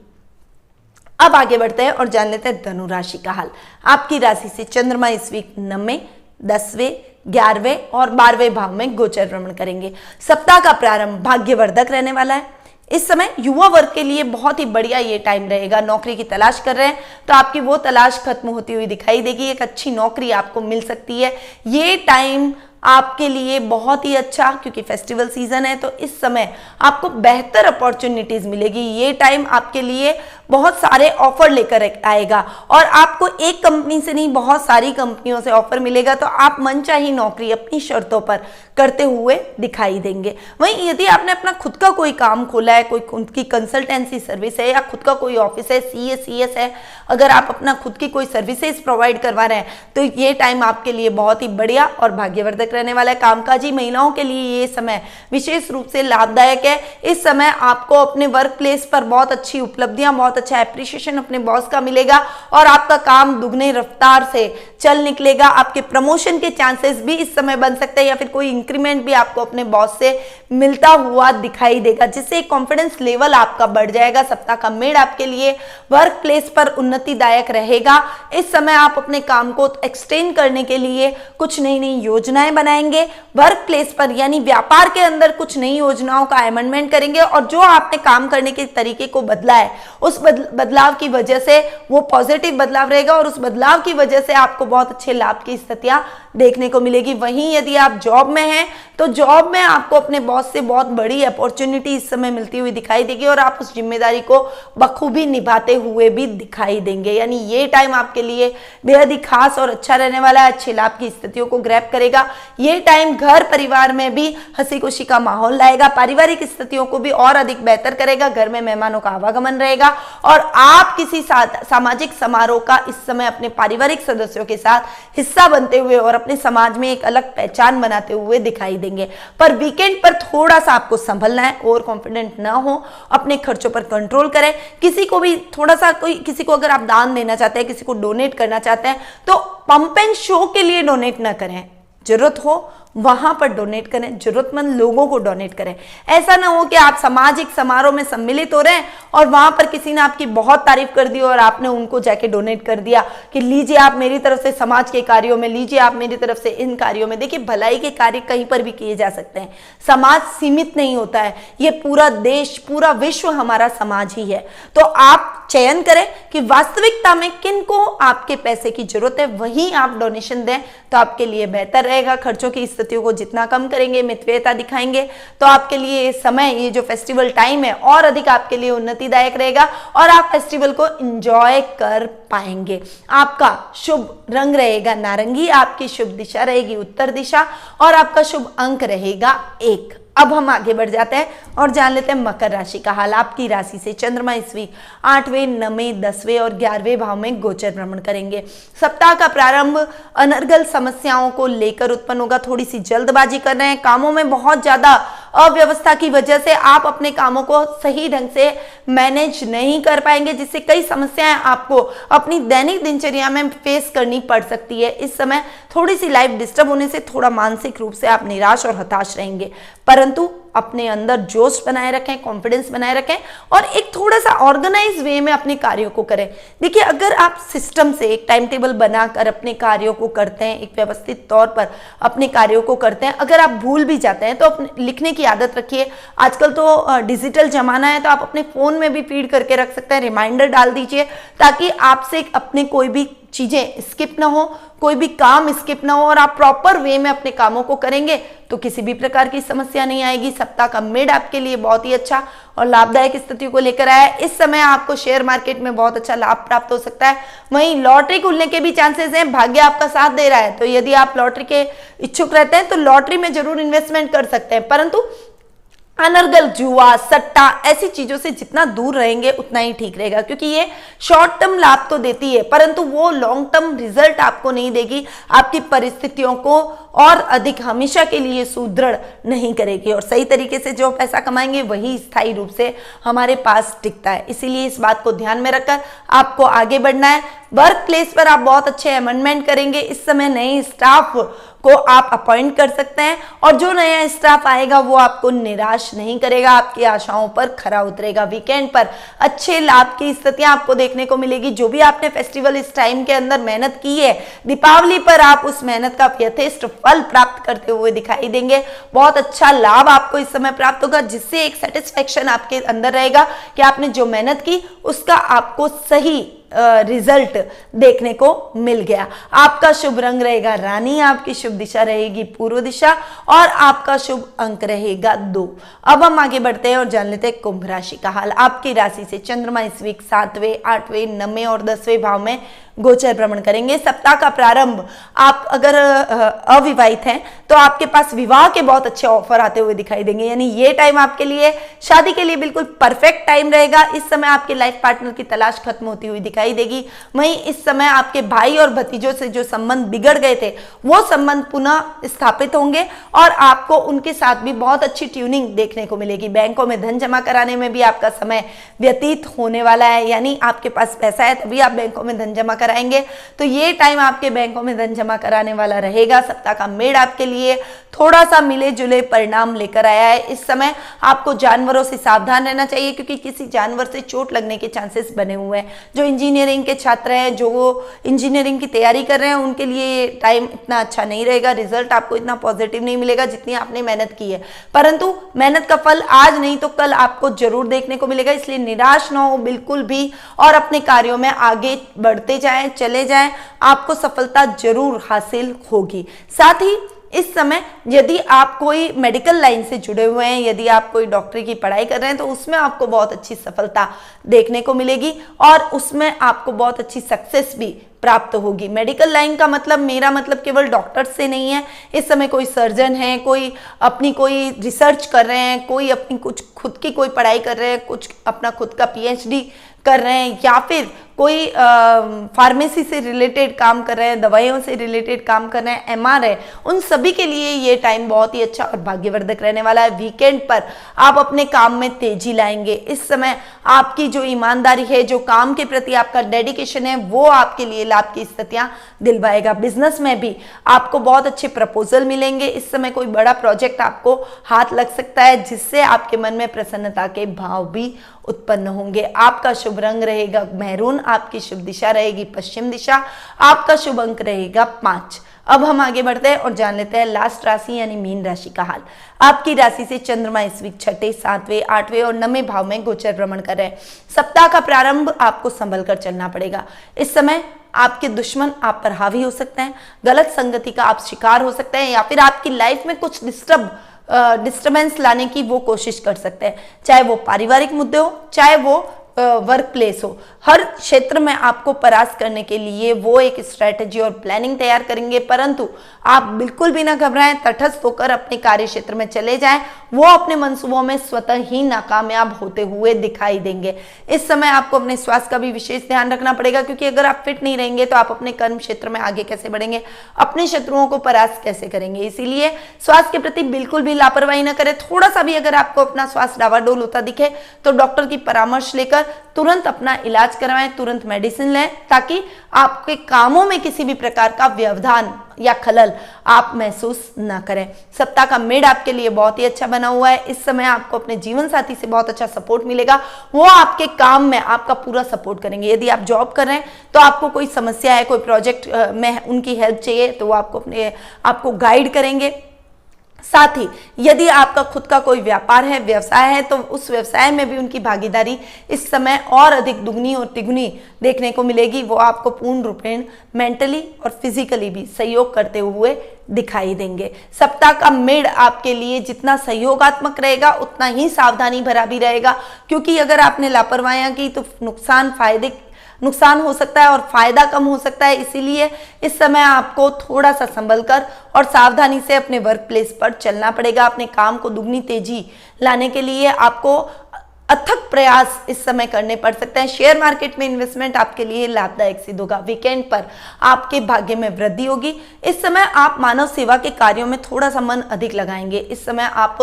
अब आगे बढ़ते हैं और जान लेते हैं धनु राशि का हाल। आपकी राशि से चंद्रमा इस वीक 9वें, 10वें, 11वें और 12वें भाव में गोचर भ्रमण करेंगे। सप्ताह का प्रारंभ भाग्यवर्धक रहने वाला है। इस समय युवा वर्ग के लिए बहुत ही बढ़िया ये टाइम रहेगा। नौकरी की तलाश कर रहे हैं तो आपकी वो तलाश खत्म होती हुई दिखाई देगी। एक अच्छी नौकरी आपको मिल सकती है। ये टाइम आपके लिए बहुत ही अच्छा, क्योंकि फेस्टिवल सीजन है तो इस समय आपको बेहतर अपॉर्चुनिटीज मिलेगी। ये टाइम आपके लिए बहुत सारे ऑफर लेकर आएगा और आपको एक कंपनी से नहीं बहुत सारी कंपनियों से ऑफर मिलेगा, तो आप मनचाही नौकरी अपनी शर्तों पर करते हुए दिखाई देंगे। वहीं यदि आपने अपना खुद का कोई काम खोला है, कोई खुद की कंसल्टेंसी सर्विस है या खुद का कोई ऑफिस है, सीए सीएस है, अगर आप अपना खुद की कोई सर्विसेज प्रोवाइड करवा रहे हैं तो ये टाइम आपके लिए बहुत ही बढ़िया और भाग्यवर्धक रहने वाला है। कामकाजी महिलाओं के लिए ये समय विशेष रूप से लाभदायक है। इस समय आपको अपने वर्क प्लेस पर बहुत अच्छी उपलब्धियां, बहुत अच्छा एप्रिसिएशन अपने बॉस का मिलेगा और आपका काम दुगने रफ्तार से चल निकलेगा। आपके प्रमोशन के चांसेस भी इस समय बन सकते हैं या फिर कोई इंक्रीमेंट भी आपको अपने बॉस से मिलता हुआ दिखाई देगा, जिससे कॉन्फिडेंस लेवल आपका बढ़ जाएगा। सप्ताह का मिड आपके लिए वर्क प्लेस पर उन्नतिदायक रहेगा। इस समय आप अपने काम को एक्सटेंड करने के लिए कुछ नई नई योजनाएं बनाएंगे। वर्क प्लेस पर यानी व्यापार के अंदर कुछ नई योजनाओं का अमेंडमेंट करेंगे और जो आपने काम करने के तरीके को बदला है उस बदलाव की वजह से वो पॉजिटिव बदलाव रहेगा और उस बदलाव की वजह से आपको बहुत अच्छे लाभ की स्थितियां देखने को मिलेगी। वहीं यदि आप जॉब में हैं तो जॉब में आपको अपने बॉस से बहुत बड़ी अपॉर्चुनिटी इस समय मिलती हुई दिखाई देगी और आप उस जिम्मेदारी को बखूबी निभाते हुए भी दिखाई देंगे। यानी ये टाइम आपके लिए बेहद ही खास और अच्छा रहने वाला है। अच्छे लाभ की स्थितियों को ग्रैब करेगा। ये टाइम घर परिवार में भी हंसी खुशी का माहौल लाएगा, पारिवारिक स्थितियों को भी और अधिक बेहतर करेगा। घर में मेहमानों का आवागमन रहेगा और आप किसी सामाजिक समारोह का इस समय अपने पारिवारिक सदस्यों के साथ हिस्सा बनते हुए और अपने समाज में एक अलग पहचान बनाते हुए दिखाई देंगे। पर वीकेंड पर थोड़ा सा आपको संभलना है, ओवर कॉन्फिडेंट ना हो, अपने खर्चों पर कंट्रोल करें। किसी को भी थोड़ा सा किसी को अगर आप दान देना चाहते हैं, किसी को डोनेट करना चाहते हैं तो पंप एंड शो के लिए डोनेट ना करें। जरूरत हो वहां पर डोनेट करें, जरूरतमंद लोगों को डोनेट करें। ऐसा ना हो कि आप सामाजिक समारोह में सम्मिलित हो रहे हैं और वहां पर किसी ने आपकी बहुत तारीफ कर दी और आपने उनको जाके डोनेट कर दिया कि लीजिए आप मेरी तरफ से समाज के कार्यों में, लीजिए आप मेरी तरफ से इन कार्यों में। देखिए, भलाई के कार्य कहीं पर भी किए जा सकते हैं। समाज सीमित नहीं होता है, ये पूरा देश, पूरा विश्व हमारा समाज ही है। तो आप चयन करें कि वास्तविकता में किनको आपके पैसे की जरूरत है, वहीं आप डोनेशन दें तो आपके लिए बेहतर रहेगा। खर्चों की स्थितियों को जितना कम करेंगे, मितव्ययता दिखाएंगे, तो आपके लिए ये समय, ये जो फेस्टिवल टाइम है और अधिक आपके लिए उन्नतिदायक रहेगा और आप फेस्टिवल को एंजॉय कर पाएंगे। आपका शुभ रंग रहेगा नारंगी, आपकी शुभ दिशा रहेगी उत्तर दिशा और आपका शुभ अंक रहेगा 1। अब हम आगे बढ़ जाते हैं और जान लेते हैं मकर राशि का हाल। आपकी राशि से चंद्रमा इस वीक 8वें, 9वें, 10वें और 11वें भाव में गोचर भ्रमण करेंगे। सप्ताह का प्रारंभ अनर्गल समस्याओं को लेकर उत्पन्न होगा। थोड़ी सी जल्दबाजी कर रहे हैं, कामों में बहुत ज्यादा अव्यवस्था की वजह से आप अपने कामों को सही ढंग से मैनेज नहीं कर पाएंगे, जिससे कई समस्याएं आपको अपनी दैनिक दिनचर्या में फेस करनी पड़ सकती है। इस समय थोड़ी सी लाइफ डिस्टर्ब होने से थोड़ा मानसिक रूप से आप निराश और हताश रहेंगे, परंतु अपने अंदर जोश बनाए रखें, कॉन्फिडेंस बनाए रखें और एक थोड़ा सा ऑर्गेनाइज वे में अपने कार्यों को करें। देखिए, अगर आप सिस्टम से एक टाइम टेबल बनाकर अपने कार्यों को करते हैं, एक व्यवस्थित तौर पर अपने कार्यों को करते हैं, अगर आप भूल भी जाते हैं तो अपने लिखने की आदत रखिए। आजकल तो डिजिटल जमाना है, तो आप अपने फोन में भी फीड करके रख सकते हैं, रिमाइंडर डाल दीजिए ताकि आपसे अपने कोई भी चीजें स्किप ना हो, कोई भी काम स्किप ना हो और आप प्रॉपर वे में अपने कामों को करेंगे तो किसी भी प्रकार की समस्या नहीं आएगी। सप्ताह का मिड आपके लिए बहुत ही अच्छा और लाभदायक स्थितियों को लेकर आया है। इस समय आपको शेयर मार्केट में बहुत अच्छा लाभ प्राप्त हो सकता है। वहीं लॉटरी खुलने के भी चांसेस हैं, भाग्य आपका साथ दे रहा है, तो यदि आप लॉटरी के इच्छुक रहते हैं तो लॉटरी में जरूर इन्वेस्टमेंट कर सकते हैं, परंतु अनर्गल, जुआ, सट्टा ऐसी चीजों से जितना दूर रहेंगे उतना ही ठीक रहेगा, क्योंकि ये शॉर्ट टर्म लाभ तो देती है परंतु वो लॉन्ग टर्म रिजल्ट आपको नहीं देगी, आपकी परिस्थितियों को और अधिक हमेशा के लिए सुदृढ़ नहीं करेगी और सही तरीके से जो पैसा कमाएंगे वही स्थायी रूप से हमारे पास टिकता है। इसीलिए इस बात को ध्यान में रखकर आपको आगे बढ़ना है। वर्क प्लेस पर आप बहुत अच्छे अमेंडमेंट करेंगे। इस समय नए स्टाफ को आप अपॉइंट कर सकते हैं और जो नया स्टाफ आएगा वो आपको निराश नहीं करेगा, आपकी आशाओं पर खरा उतरेगा। वीकेंड पर अच्छे लाभ की स्थितियां आपको देखने को मिलेगी। जो भी आपने फेस्टिवल इस टाइम के अंदर मेहनत की है, दीपावली पर आप उस मेहनत का यथेष्ट फल प्राप्त करते हुए दिखाई देंगे। बहुत अच्छा लाभ आपको इस समय प्राप्त होगा, जिससे एक सेटिस्फेक्शन आपके अंदर रहेगा कि आपने जो मेहनत की उसका आपको सही रिजल्ट देखने को मिल गया। आपका शुभ रंग रहेगा रानी, आपकी शुभ दिशा रहेगी पूर्व दिशा और आपका शुभ अंक रहेगा 2। अब हम आगे बढ़ते हैं और जान लेते हैं कुंभ राशि का हाल। आपकी राशि से चंद्रमा इस वीक 7वें, 8वें, 9वें और 10वें भाव में गोचर भ्रमण करेंगे। सप्ताह का प्रारंभ आप अगर अविवाहित हैं तो आपके पास विवाह के बहुत अच्छे ऑफर आते हुए दिखाई देंगे, यानी ये टाइम आपके लिए शादी के लिए बिल्कुल परफेक्ट टाइम रहेगा। इस समय आपके लाइफ पार्टनर की तलाश खत्म होती हुई दिखाई देगी। वहीं इस समय आपके भाई और भतीजों से जो संबंध बिगड़ गए थे वो संबंध पुनः स्थापित होंगे और आपको उनके साथ भी बहुत अच्छी ट्यूनिंग देखने को मिलेगी। बैंकों में धन जमा कराने में भी आपका समय व्यतीत होने वाला है, यानी आपके पास पैसा है तभी आप बैंकों में धन जमा कराएंगे, तो ये टाइम आपके बैंकों में धन जमा कराने वाला रहेगा। सप्ताह का मेड आपके लिए थोड़ा सा मिले जुले परिणाम लेकर आया है। इस समय आपको जानवरों से सावधान रहना चाहिए क्योंकि किसी जानवर से चोट लगने के चांसेस बने हुए हैं। जो इंजीनियरिंग के छात्र हैं, जो इंजीनियरिंग की तैयारी कर रहे हैं, उनके लिए टाइम इतना अच्छा नहीं रहेगा, रिजल्ट आपको इतना पॉजिटिव नहीं मिलेगा जितनी आपने मेहनत की है, परंतु मेहनत का फल आज नहीं तो कल आपको जरूर देखने को मिलेगा। इसलिए निराश ना हो बिल्कुल भी और अपने कार्यों में आगे बढ़ते जाएं, चले जाएं, आपको सफलता जरूर हासिल होगी। साथ ही इस समय यदि आप कोई मेडिकल लाइन से जुड़े हुए हैं, यदि आप कोई डॉक्टरी की पढ़ाई कर रहे हैं तो उसमें आपको बहुत अच्छी सफलता देखने को मिलेगी और उसमें आपको बहुत अच्छी सक्सेस भी प्राप्त होगी। मेडिकल लाइन का मतलब, मेरा मतलब केवल डॉक्टर से नहीं है। इस समय कोई सर्जन है, कोई अपनी कोई रिसर्च कर रहे हैं, कोई अपनी कुछ खुद की कोई पढ़ाई कर रहे हैं, कुछ अपना खुद का PhD कर रहे हैं या फिर कोई फार्मेसी से रिलेटेड काम कर रहे हैं, दवाइयों से रिलेटेड काम कर रहे हैं, MR है, उन सभी के लिए ये टाइम बहुत ही अच्छा और भाग्यवर्धक रहने वाला है। वीकेंड पर आप अपने काम में तेजी लाएंगे। इस समय आपकी जो ईमानदारी है, जो काम के प्रति आपका डेडिकेशन है, वो आपके लिए लाभ की स्थितियां दिलवाएगा। बिजनेस में भी आपको बहुत अच्छे प्रपोजल मिलेंगे। इस समय कोई बड़ा प्रोजेक्ट आपको हाथ लग सकता है जिससे आपके मन में प्रसन्नता के भाव भी उत्पन्न होंगे। आपका शुभ रंग रहेगा मैरून, आपकी शुभ दिशा रहेगी पश्चिम दिशा, आपका शुभ अंक रहेगा 5। अब हम आगे बढ़ते हैं और जान लेते हैं लास्ट राशि यानी मीन राशि का हाल। आपकी राशि से चंद्रमा इस वीक 6, 7, 8 और 9 भाव में गोचर भ्रमण कर रहे हैं। सप्ताह का प्रारंभ आपको संभल कर चलना पड़ेगा। इस समय आपके दुश्मन आप पर हावी हो सकते हैं, गलत संगति का आप शिकार हो सकते हैं, या फिर आपकी लाइफ में कुछ डिस्टर्बेंस लाने की वो कोशिश कर सकते हैं, चाहे वो पारिवारिक मुद्दे हो, चाहे वो वर्क प्लेस हो। हर क्षेत्र में आपको परास्त करने के लिए वो एक स्ट्रेटेजी और प्लानिंग तैयार करेंगे, परंतु आप बिल्कुल भी ना घबराएं, तटस्थ होकर अपने कार्य क्षेत्र में चले जाएं। वो अपने मंसूबों में स्वतः ही नाकामयाब होते हुए दिखाई देंगे। इस समय आपको अपने स्वास्थ्य का भी विशेष ध्यान रखना पड़ेगा, क्योंकि अगर आप फिट नहीं रहेंगे तो आप अपने कर्म क्षेत्र में आगे कैसे बढ़ेंगे, अपने शत्रुओं को परास्त कैसे करेंगे। इसीलिए स्वास्थ्य के प्रति बिल्कुल भी लापरवाही ना करें। थोड़ा सा भी अगर आपको अपना स्वास्थ्य डावाडोल होता दिखे तो डॉक्टर की परामर्श लेकर तुरंत अपना इलाज करवाएं, तुरंत मेडिसिन लें, ताकि आपके कामों में किसी भी प्रकार का व्यवधान या खलल आप महसूस ना करें। सप्ताह का मिड आपके लिए बहुत ही अच्छा बना हुआ है। इस समय आपको अपने जीवन साथी से बहुत अच्छा सपोर्ट मिलेगा, वो आपके काम में आपका पूरा सपोर्ट करेंगे। यदि आप जॉब कर रहे हैं तो आपको कोई समस्या है, कोई प्रोजेक्ट में उनकी हेल्प चाहिए तो वो आपको गाइड करेंगे। साथ ही यदि आपका खुद का कोई व्यापार है, व्यवसाय है, तो उस व्यवसाय में भी उनकी भागीदारी इस समय और अधिक दुगनी और तिगुनी देखने को मिलेगी। वो आपको पूर्ण रूपेण मेंटली और फिजिकली भी सहयोग करते हुए दिखाई देंगे। सप्ताह का मिड आपके लिए जितना सहयोगात्मक रहेगा उतना ही सावधानी भरा भी रहेगा, क्योंकि अगर आपने लापरवाहियां की तो नुकसान हो सकता है और फायदा कम हो सकता है। इसीलिए इस समय आपको थोड़ा सा संभल कर और सावधानी से अपने वर्क प्लेस पर चलना पड़ेगा। अपने काम को दुगनी तेजी लाने के लिए आपको अथक प्रयास इस समय करने पड़ सकते हैं। शेयर मार्केट में इन्वेस्टमेंट आपके लिए लाभदायक सिद्ध होगा। वीकेंड पर आपके भाग्य में वृद्धि होगी। इस समय आप मानव सेवा के कार्यों में थोड़ा सा मन अधिक लगाएंगे। इस समय आप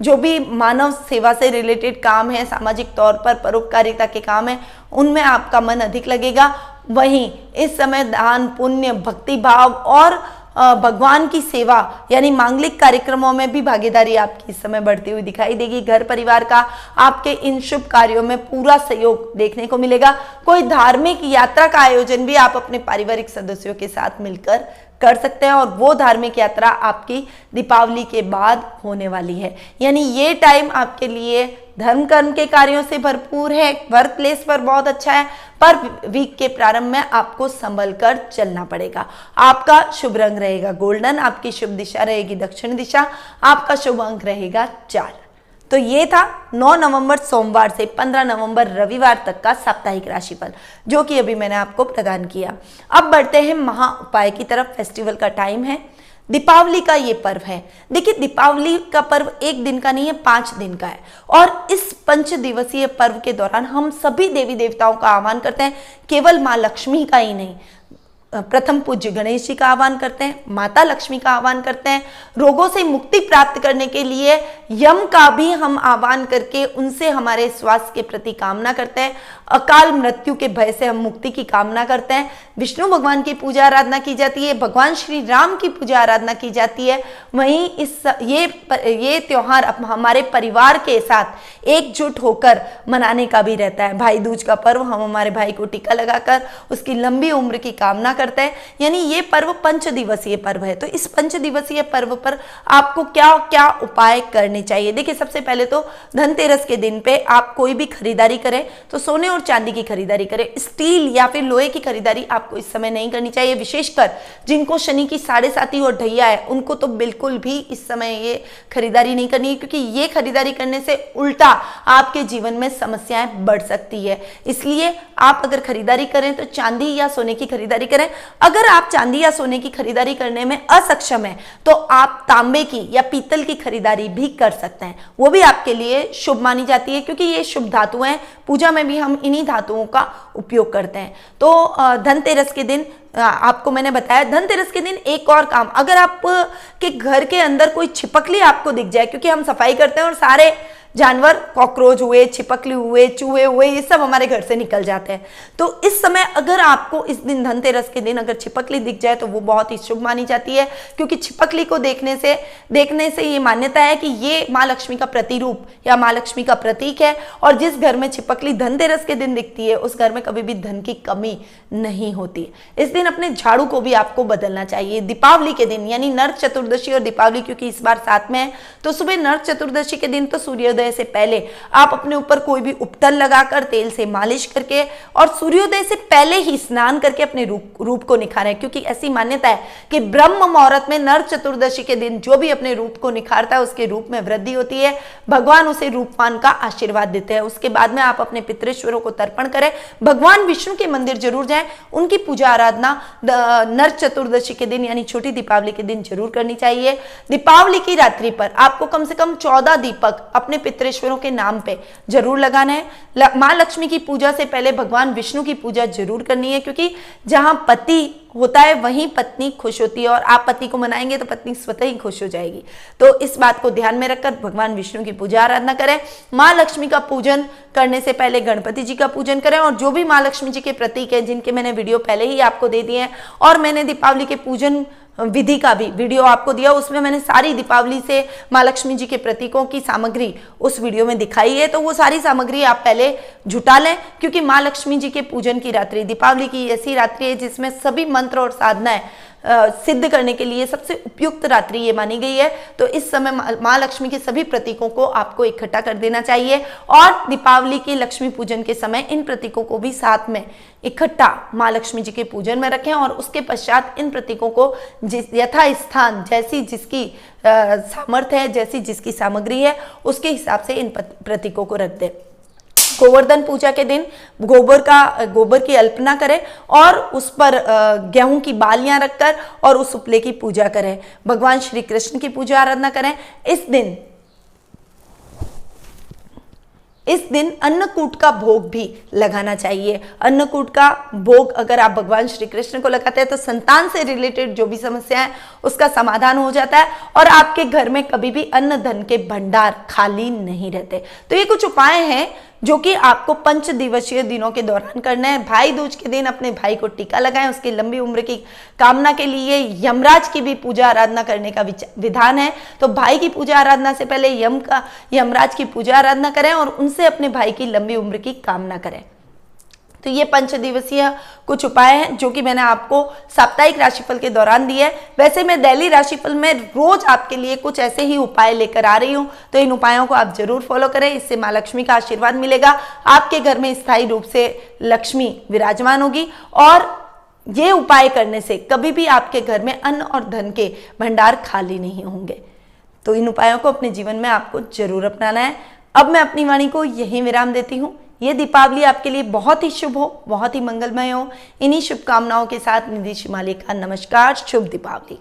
जो भी मानव सेवा से रिलेटेड काम है, सामाजिक तौर पर परोपकारिता के काम है, उनमें आपका मन अधिक लगेगा। वहीं इस समय दान, पुण्य, भक्ति भाव और भगवान की सेवा यानी मांगलिक कार्यक्रमों में भी भागीदारी आपकी इस समय बढ़ती हुई दिखाई देगी। घर परिवार का आपके इन शुभ कार्यों में पूरा सहयोग देखने को मिलेगा। कोई धार्मिक यात्रा का आयोजन भी आप अपने पारिवारिक सदस्यों के साथ मिलकर कर सकते हैं, और वो धार्मिक यात्रा आपकी दीपावली के बाद होने वाली है। यानी ये टाइम आपके लिए धर्म कर्म के कार्यों से भरपूर है। वर्क प्लेस पर बहुत अच्छा है, पर वीक के प्रारंभ में आपको संभल कर चलना पड़ेगा। आपका शुभ रंग रहेगा गोल्डन, आपकी शुभ दिशा रहेगी दक्षिण दिशा, आपका शुभ अंक रहेगा 4। तो ये था 9 नवंबर सोमवार से 15 नवंबर रविवार तक का साप्ताहिक राशिफल, जो कि अभी मैंने आपको प्रदान किया। अब बढ़ते हैं महा उपाय की तरफ। फेस्टिवल का टाइम है, दीपावली का ये पर्व है। देखिए, दीपावली का पर्व एक दिन का नहीं है, 5 दिन का है, और इस 5 दिवसीय पर्व के दौरान हम सभी देवी देवताओं का आह्वान करते हैं। केवल माँ लक्ष्मी का ही नहीं, प्रथम पूज्य गणेश जी का आह्वान करते हैं, माता लक्ष्मी का आह्वान करते हैं, रोगों से मुक्ति प्राप्त करने के लिए यम का भी हम आह्वान करके उनसे हमारे स्वास्थ्य के प्रति कामना करते हैं, अकाल मृत्यु के भय से हम मुक्ति की कामना करते हैं। विष्णु भगवान की पूजा आराधना की जाती है, भगवान श्री राम की पूजा आराधना की जाती है। वहीं ये त्योहार हमारे परिवार के साथ एकजुट होकर मनाने का भी रहता है। भाई दूज का पर्व हम हमारे भाई को टीका लगाकर उसकी लंबी उम्र की कामना करते हैं। यानी ये पर्व 5 दिवसीय पर्व है। तो इस 5 दिवसीय पर्व पर आपको क्या क्या उपाय करने चाहिए? देखिए, सबसे पहले तो धनतेरस के दिन पे आप कोई भी खरीदारी करें तो सोने और चांदी की खरीदारी करें। स्टील या फिर लोहे की खरीदारी आपको इस समय नहीं करनी चाहिए। विशेषकर जिनको शनि की 7.5 और ढैया है, उनको तो बिल्कुल भी इस समय ये खरीदारी नहीं करनी है, क्योंकि ये खरीदारी करने से उल्टा आपके जीवन में समस्याएं बढ़ सकती है। इसलिए आप अगर खरीदारी करें तो चांदी या सोने की खरीदारी करें। अगर आप चांदी या सोने की खरीदारी करने में असक्षम है तो आप तांबे की या पीतल की खरीदारी भी कर सकते हैं। वो भी आपके लिए शुभ मानी जाती है, क्योंकि ये शुभ धातुएं हैं। पूजा में भी हम इन्हीं धातुओं का उपयोग करते हैं। तो धनतेरस के दिन आपको मैंने बताया, धनतेरस के दिन एक और काम, अगर आप के घर के अंदर कोई छिपकली आपको दिख जाए, क्योंकि हम सफाई करते हैं और सारे जानवर, कॉकरोच हुए, छिपकली हुए, चूहे हुए, ये सब हमारे घर से निकल जाते हैं। तो इस समय अगर आपको इस दिन धनतेरस के दिन अगर छिपकली दिख जाए तो वो बहुत ही शुभ मानी जाती है, क्योंकि छिपकली को देखने से ये मान्यता है कि ये माँ लक्ष्मी का प्रतिरूप या माँ लक्ष्मी का प्रतीक है, और जिस घर में छिपकली धनतेरस के दिन दिखती है उस घर में कभी भी धन की कमी नहीं होती। इस दिन अपने झाड़ू को भी आपको बदलना चाहिए। दीपावली के दिन यानी नरक चतुर्दशी और दीपावली क्योंकि इस बार साथ में है, तो सुबह नरक चतुर्दशी के दिन तो सूर्योदय सूर्योदय से पहले आप अपने ऊपर कोई भी उपटल लगाकर तेल से मालिश करके और सूर्योदय से पहले ही स्नान करके अपने रूप को निखारें, क्योंकि ऐसी मान्यता है कि ब्रह्म मुहूर्त में नर चतुर्दशी के दिन जो भी अपने रूप को निखारता है उसके रूप में वृद्धि होती है, भगवान उसे रूपवान का आशीर्वाद देते हैं। उसके बाद में आप अपने पितृश्वरों को तर्पण करें, भगवान विष्णु के मंदिर जरूर जाएं, उनकी पूजा आराधना नर चतुर्दशी के दिन यानी छोटी दीपावली के दिन जरूर करनी चाहिए। दीपावली की रात्रि पर आपको कम से कम 14 दीपक अपने पितृश्वरों के नाम पे जरूर लगाना है। मां लक्ष्मी की पूजा से पहले भगवान विष्णु की पूजा जरूर करनी है, क्योंकि जहां पति होता है वहीं पत्नी खुश होती है, और आप पति को मनाएंगे तो पत्नी स्वतः ही खुश हो जाएगी। तो इस बात को ध्यान में रखकर भगवान विष्णु की पूजा आराधना करें। मां लक्ष्मी का पूजन करने से पहले गणपति जी का पूजन करें, और जो भी मां लक्ष्मी जी के प्रतीक हैं जिनके मैंने वीडियो पहले ही आपको दे दिए हैं, और मैंने दीपावली के पूजन विधि का भी वीडियो आपको दिया, उसमें मैंने सारी दीपावली से मां लक्ष्मी जी के प्रतीकों की सामग्री उस वीडियो में दिखाई है। तो वो सारी सामग्री आप पहले जुटा लें, क्योंकि मां लक्ष्मी जी के पूजन की रात्रि दीपावली की ऐसी रात्रि है जिसमें सभी मंत्र और साधनाएं सिद्ध करने के लिए सबसे उपयुक्त रात्रि ये मानी गई है। तो इस समय मां लक्ष्मी के सभी प्रतीकों को आपको इकट्ठा कर देना चाहिए, और दीपावली के लक्ष्मी पूजन के समय इन प्रतीकों को भी साथ में इकट्ठा मां लक्ष्मी जी के पूजन में रखें, और उसके पश्चात इन प्रतीकों को यथा स्थान जैसी जिसकी सामर्थ्य है, जैसी जिसकी सामग्री है, उसके हिसाब से इन प्रतीकों को रख दें। गोवर्धन पूजा के दिन गोबर की अल्पना करें और उस पर गेहूं की बालियां रखकर और उस उपले की पूजा करें। भगवान श्री कृष्ण की पूजा आराधना करें। इस दिन अन्नकूट का भोग भी लगाना चाहिए। अन्नकूट का भोग अगर आप भगवान श्री कृष्ण को लगाते हैं तो संतान से रिलेटेड जो भी समस्या है उसका समाधान हो जाता है, और आपके घर में कभी भी अन्न धन के भंडार खाली नहीं रहते। तो ये कुछ उपाय हैं जो कि आपको 5 दिवसीय दिनों के दौरान करना है। भाई दूज के दिन अपने भाई को टीका लगाएं, उसकी लंबी उम्र की कामना के लिए यमराज की भी पूजा आराधना करने का विधान है। तो भाई की पूजा आराधना से पहले यमराज की पूजा आराधना करें और उनसे अपने भाई की लंबी उम्र की कामना करें। तो ये 5 दिवसीय कुछ उपाय हैं जो कि मैंने आपको साप्ताहिक राशिफल के दौरान दिए। वैसे मैं दैनिक राशिफल में रोज आपके लिए कुछ ऐसे ही उपाय लेकर आ रही हूं, तो इन उपायों को आप जरूर फॉलो करें। इससे मां लक्ष्मी का आशीर्वाद मिलेगा, आपके घर में स्थायी रूप से लक्ष्मी विराजमान होगी, और ये उपाय करने से कभी भी आपके घर में अन्न और धन के भंडार खाली नहीं होंगे। तो इन उपायों को अपने जीवन में आपको जरूर अपनाना है। अब मैं अपनी वाणी को यहीं विराम देती हूँ। ये दीपावली आपके लिए बहुत ही शुभ हो, बहुत ही मंगलमय हो। इन्हीं शुभकामनाओं के साथ निधि शिमाली का नमस्कार। शुभ दीपावली।